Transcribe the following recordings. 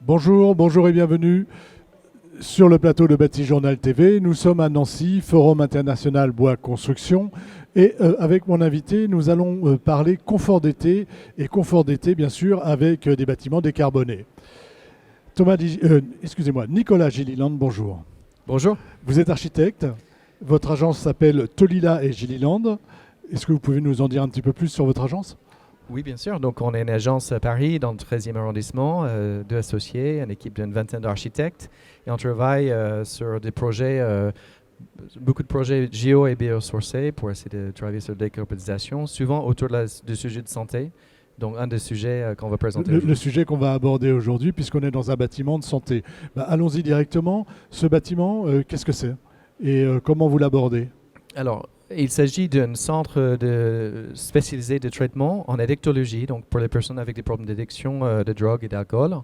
Bonjour, bonjour et bienvenue sur le plateau de Bâti Journal TV. Nous sommes à Nancy, Forum international bois construction. Et avec mon invité, nous allons parler confort d'été et confort d'été, bien sûr, avec des bâtiments décarbonés. Nicolas Gilliland, bonjour. Bonjour. Vous êtes architecte. Votre agence s'appelle Tolila et Gilliland. Est-ce que vous pouvez nous en dire un petit peu plus sur votre agence ? Oui, bien sûr. Donc, on est une agence à Paris, dans le 13e arrondissement, deux associés, une équipe d'une vingtaine d'architectes. Et on travaille sur des projets, beaucoup de projets géo- et biosourcés pour essayer de travailler sur la décarbonisation, souvent autour du sujet de santé. Donc, un des sujets qu'on va présenter aujourd'hui. Le sujet qu'on va aborder aujourd'hui, puisqu'on est dans un bâtiment de santé. Allons-y directement. Ce bâtiment, qu'est-ce que c'est ? Et comment vous l'abordez ? Alors, il s'agit d'un centre spécialisé de traitement en addictologie, donc pour les personnes avec des problèmes d'addiction de drogue et d'alcool.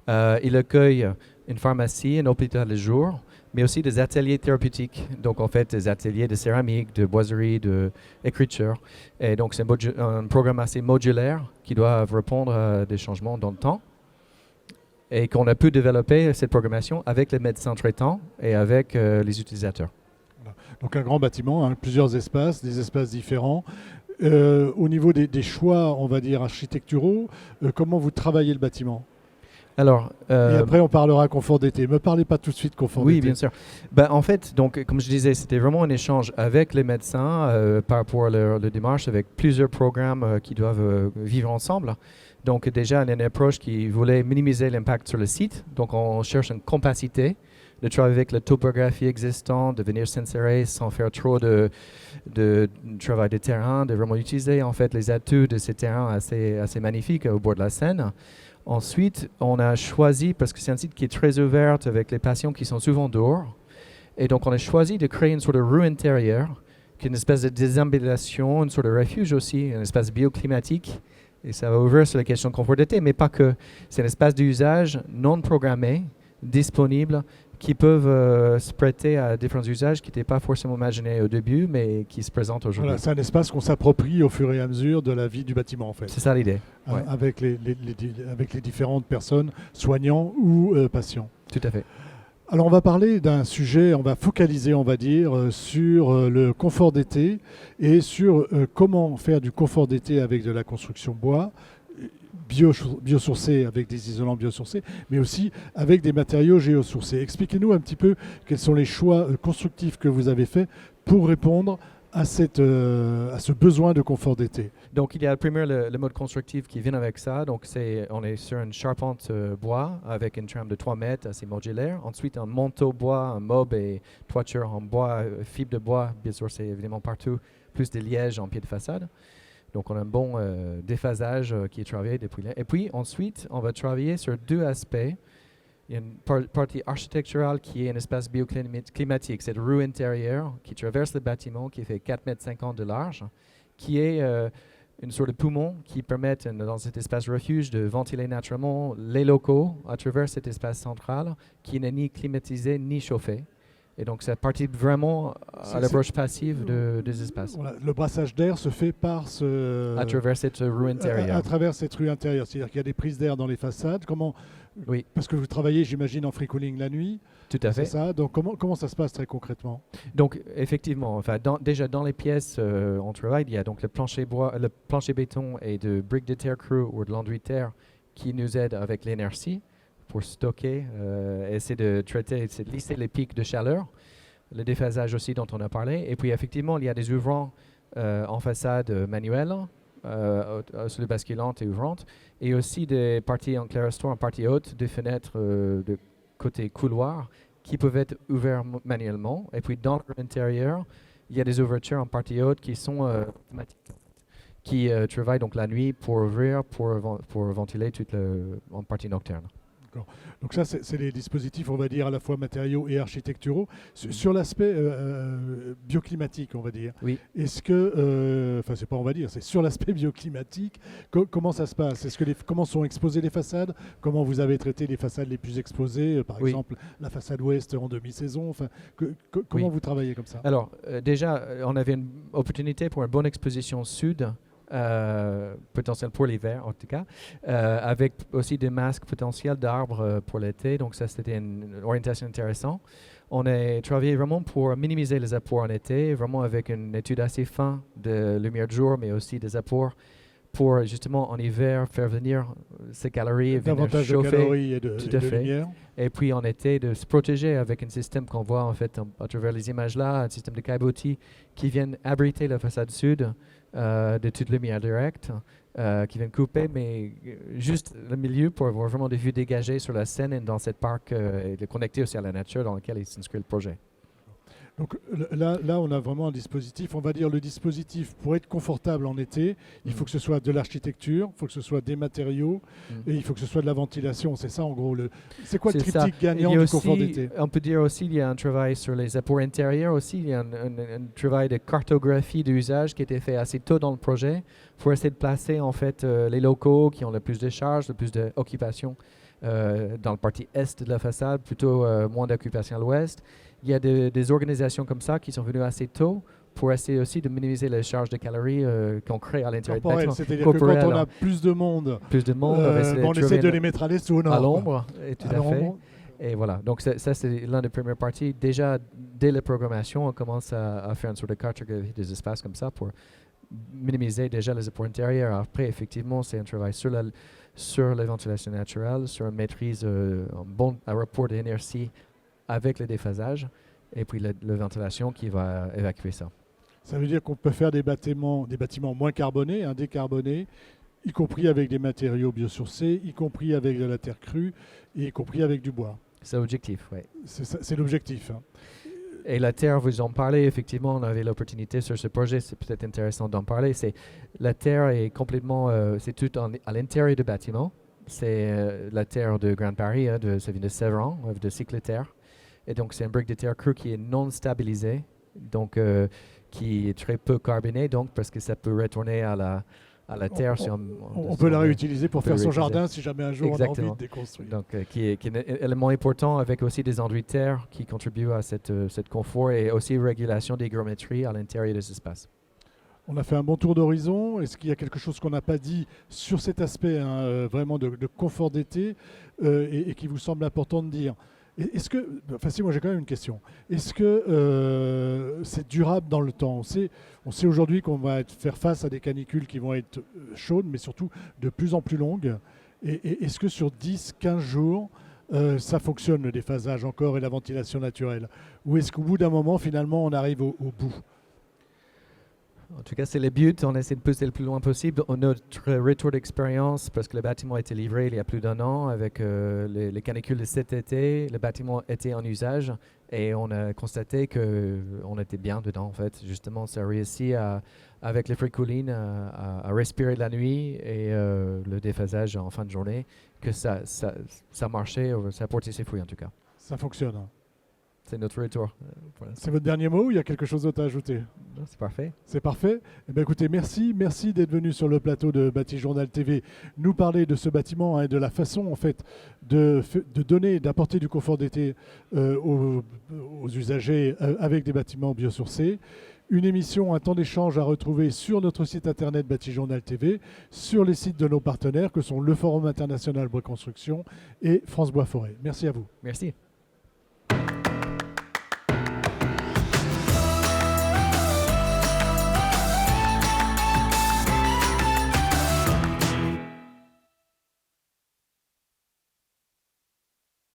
Il accueille une pharmacie, un hôpital de jour, mais aussi des ateliers thérapeutiques. Donc, en fait, des ateliers de céramique, de boiserie, d'écriture. Et donc, c'est un programme assez modulaire qui doit répondre à des changements dans le temps. Et qu'on a pu développer cette programmation avec les médecins traitants et avec les utilisateurs. Donc un grand bâtiment, hein, plusieurs espaces, des espaces différents. Au niveau des choix, on va dire, architecturaux, comment vous travaillez le bâtiment ? Alors, et après, on parlera confort d'été. Ne me parlez pas tout de suite confort d'été. Oui, bien sûr. En fait, donc, comme je disais, c'était vraiment un échange avec les médecins par rapport à leur démarche, avec plusieurs programmes qui doivent vivre ensemble. Donc déjà, il y a une approche qui voulait minimiser l'impact sur le site. Donc on cherche une compacité de travailler avec la topographie existante, de venir s'insérer sans faire trop de travail de terrain, de vraiment utiliser en fait les atouts de ces terrains assez magnifiques au bord de la Seine. Ensuite, on a choisi, parce que c'est un site qui est très ouvert avec les patients qui sont souvent dehors, et donc on a choisi de créer une sorte de rue intérieure, qui est une espèce de désembellation, une sorte de refuge aussi, un espace bioclimatique, et ça va ouvrir sur la question de confort d'été, mais pas que. C'est un espace d'usage non programmé, disponible, qui peuvent se prêter à différents usages qui n'étaient pas forcément imaginés au début, mais qui se présentent aujourd'hui. Voilà, c'est un espace qu'on s'approprie au fur et à mesure de la vie du bâtiment, en fait. C'est ça l'idée. Ouais. Avec les différentes personnes, soignants ou patients. Tout à fait. Alors on va parler d'un sujet, on va focaliser, on va dire, sur le confort d'été et sur comment faire du confort d'été avec de la construction bois, biosourcés avec des isolants biosourcés, mais aussi avec des matériaux géosourcés. Expliquez-nous un petit peu quels sont les choix constructifs que vous avez faits pour répondre à ce besoin de confort d'été. Donc il y a le mode constructif qui vient avec ça. Donc on est sur une charpente bois avec une trame de 3 mètres assez modulaire. Ensuite un manteau bois, un mob et toiture en bois, fibre de bois, bien sûr c'est évidemment partout, plus de liège en pied de façade. Donc, on a un bon déphasage qui est travaillé depuis là. Et puis, ensuite, on va travailler sur deux aspects. Il y a une partie architecturale qui est un espace bioclimatique, cette rue intérieure qui traverse le bâtiment, qui fait 4,50 m de large, qui est une sorte de poumon qui permet, dans cet espace refuge, de ventiler naturellement les locaux à travers cet espace central qui n'est ni climatisé ni chauffé. Et donc, ça partit vraiment à l'approche passive des espaces. Voilà, le brassage d'air se fait à travers cette rue intérieure. À travers cette rue intérieure. C'est-à-dire qu'il y a des prises d'air dans les façades. Oui. Parce que vous travaillez, j'imagine, en free cooling la nuit. Tout à fait. C'est ça. Donc, comment ça se passe très concrètement ? Donc, effectivement, enfin, déjà dans les pièces, on travaille. Il y a donc le plancher béton et de briques de terre crue ou de l'enduit de terre qui nous aident avec l'inertie pour stocker, essayer de traiter, essayer de lisser les pics de chaleur, le déphasage aussi dont on a parlé. Et puis effectivement, il y a des ouvrants en façade manuelle, sur les basculantes et ouvrantes, et aussi des parties en clair-estoire, en partie haute, des fenêtres de côté couloir qui peuvent être ouvertes manuellement. Et puis dans l'intérieur, il y a des ouvertures en partie haute qui sont automatiques, qui travaillent donc la nuit pour ouvrir, pour ventiler toute en partie nocturne. Donc ça, c'est les dispositifs, on va dire, à la fois matériaux et architecturaux. Sur l'aspect bioclimatique, on va dire, oui. Est-ce que, enfin c'est pas on va dire, c'est sur l'aspect bioclimatique, comment ça se passe ? Comment sont exposées les façades ? Comment vous avez traité les façades les plus exposées ? Par exemple, la façade ouest en demi-saison. Enfin, comment vous travaillez comme ça ? Alors, déjà, on avait une opportunité pour une bonne exposition sud potentiels pour l'hiver en tout cas, avec aussi des masques potentiels d'arbres pour l'été. Donc ça, c'était une orientation intéressante. On a travaillé vraiment pour minimiser les apports en été, vraiment avec une étude assez fine de lumière de jour, mais aussi des apports pour justement en hiver faire venir ces calories et venir Davantage de chauffer. calories et Tout de à fait. lumière. Et puis en été, de se protéger avec un système qu'on voit en fait à travers les images là, un système de caillebotis qui viennent abriter la façade sud de toute lumière directe, qui viennent couper, mais juste le milieu pour avoir vraiment des vues dégagées sur la Seine et dans cette parc et de connecter aussi à la nature dans laquelle il s'inscrit le projet. Donc là, on a vraiment un dispositif. On va dire le dispositif pour être confortable en été, il faut que ce soit de l'architecture, il faut que ce soit des matériaux et il faut que ce soit de la ventilation. C'est ça en gros. C'est quoi le C'est triptyque ça. gagnant Il y a du aussi, confort d'été? on peut dire aussi qu'il y a un travail sur les apports intérieurs aussi. Il y a un travail de cartographie d'usage qui a été fait assez tôt dans le projet pour essayer de placer en fait les locaux qui ont le plus de charges, le plus d'occupation dans le partie est de la façade, plutôt moins d'occupation à l'ouest. Il y a des organisations comme ça qui sont venues assez tôt pour essayer aussi de minimiser les charges de calories qu'on crée à l'intérieur du bâtiment. C'est-à-dire que quand on a plus de monde, on essaie de les mettre à l'est ou au nord. À l'ombre, tout à fait. Et voilà, donc ça c'est l'un des premières parties. Déjà, dès la programmation, on commence à faire une sorte de cartographie des espaces comme ça pour minimiser déjà les apports intérieurs. Après, effectivement, c'est un travail sur la ventilation naturelle, sur une maîtrise, un rapport d'inertie avec le déphasage, et puis la ventilation qui va évacuer ça. Ça veut dire qu'on peut faire des bâtiments moins carbonés, décarbonés, y compris avec des matériaux biosourcés, y compris avec de la terre crue, et y compris avec du bois. C'est l'objectif, oui. C'est l'objectif. Et la terre, vous en parlez, effectivement, on avait l'opportunité sur ce projet, c'est peut-être intéressant d'en parler. La terre est complètement, c'est tout à l'intérieur du bâtiment. C'est la terre de Grand Paris, ça vient de Sevran, de Cycleterre. Et donc, c'est une brique de terre crue qui est non stabilisée, donc qui est très peu carbonée, donc parce que ça peut retourner à la terre. On peut la réutiliser pour faire son jardin si jamais un jour on a envie de déconstruire. Donc, qui est un élément important avec aussi des enduits de terre qui contribuent à cette confort et aussi régulation des hygrométries à l'intérieur des espaces. On a fait un bon tour d'horizon. Est-ce qu'il y a quelque chose qu'on n'a pas dit sur cet aspect vraiment de confort d'été et qui vous semble important de dire? Est-ce que, si moi j'ai quand même une question, est-ce que c'est durable dans le temps? On sait aujourd'hui qu'on va faire face à des canicules qui vont être chaudes, mais surtout de plus en plus longues. Et est-ce que sur 10-15 jours, ça fonctionne le déphasage encore et la ventilation naturelle? Ou est-ce qu'au bout d'un moment, finalement, on arrive au bout? En tout cas, c'est le but. On essaie de pousser le plus loin possible. Notre retour d'expérience, parce que le bâtiment a été livré il y a plus d'un an avec les canicules de cet été, le bâtiment était en usage et on a constaté qu'on était bien dedans. En fait, justement, ça a réussi avec les fricoulines à respirer la nuit et le déphasage en fin de journée, que ça marchait, ça a porté ses fruits en tout cas. Ça fonctionne. C'est notre retour. C'est votre dernier mot ou il y a quelque chose d'autre à ajouter? C'est parfait. C'est parfait. Eh bien, écoutez, merci d'être venu sur le plateau de Bâti-Journal TV nous parler de ce bâtiment et de la façon en fait de donner, d'apporter du confort d'été aux usagers avec des bâtiments biosourcés. Une émission, un temps d'échange à retrouver sur notre site internet Bâti-Journal TV, sur les sites de nos partenaires que sont le Forum International Bois Construction et France Bois Forêt. Merci à vous. Merci.